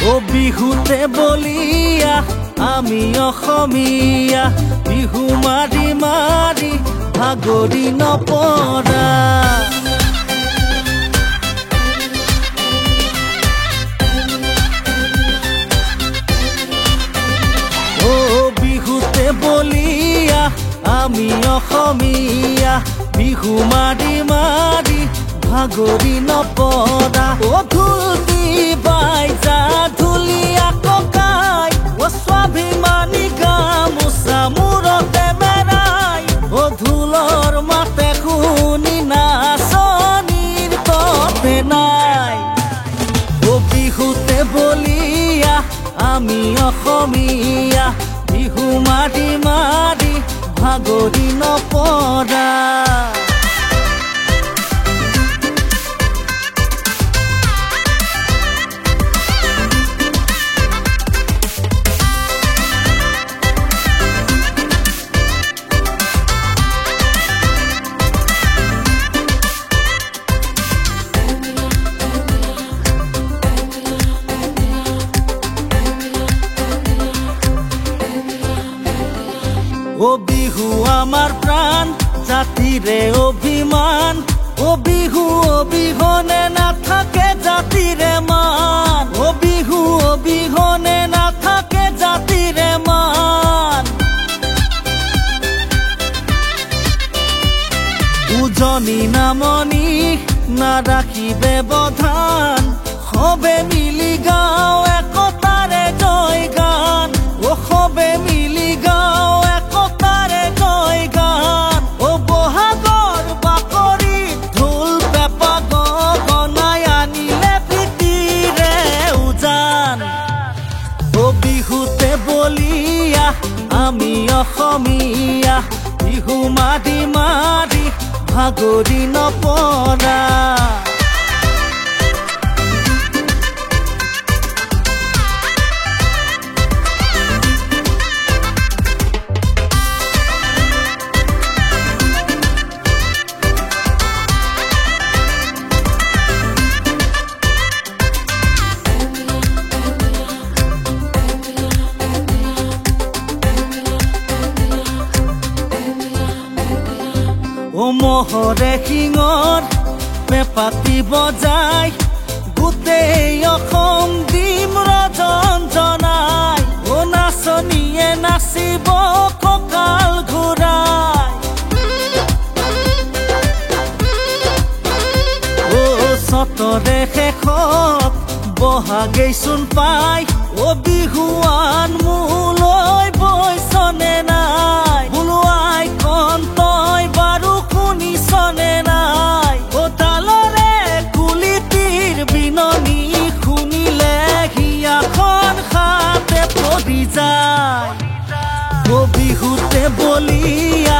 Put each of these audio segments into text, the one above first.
ও বিহুতে বলিয়া আমি অসমীয়া বিহু মাৰি মাৰি ভাগৰি নপৰা ও বিহুতে বলিয়া আমি অসমীয়া বিহু মাৰি মাৰি ভাগৰি নপৰা ও ধুতি বাইজা ধুলিয়া ককাই ও স্বাভিমানী গামোচা মূৰতে মেৰাই ও ঢোলৰ মাতে শুনি নাচনীৰ ততে নাই ও বিহুতে বলিয়া আমি অসমীয়া বিহু মাৰি মাৰি ভাগৰি নপৰা ও বিহু আমার প্রাণ জাতিরে অভিমান ও বিহু অবিহনে না থাকে জাতিরে মান ও বিহু অবিহনে না থাকে জাতিরে মান উজনি নামনি না রাখিবে বধান হবে মিলি গাও একতারে জয় গান ও হবে মিলি গাও আমি অসমীয়া বিহু মাৰি মাৰি ভাগৰি নপৰা ও মহৰে শিঙৰ পেপাতি বজাই গোটেই অসম দিম ৰজন জনাই ও নাচনীয়ে নাচিব কঁকাল ঘূৰাই ও চতৰে শেষত বহাগেই চোন পাই ও বিহুৱান মোলৈ বৈচনে নাই বোলোৱাই কন্তই বাৰু শুনিছনে নাই ও তালৰে কুলিটিৰ বিননি শুনিলে হিয়াখন খাতে পৰি যায় ও বিহুতে বলিয়া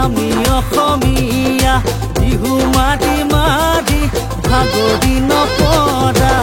আমি অসমীয়া বিহু মাৰি মাৰি ভাগৰি নপৰা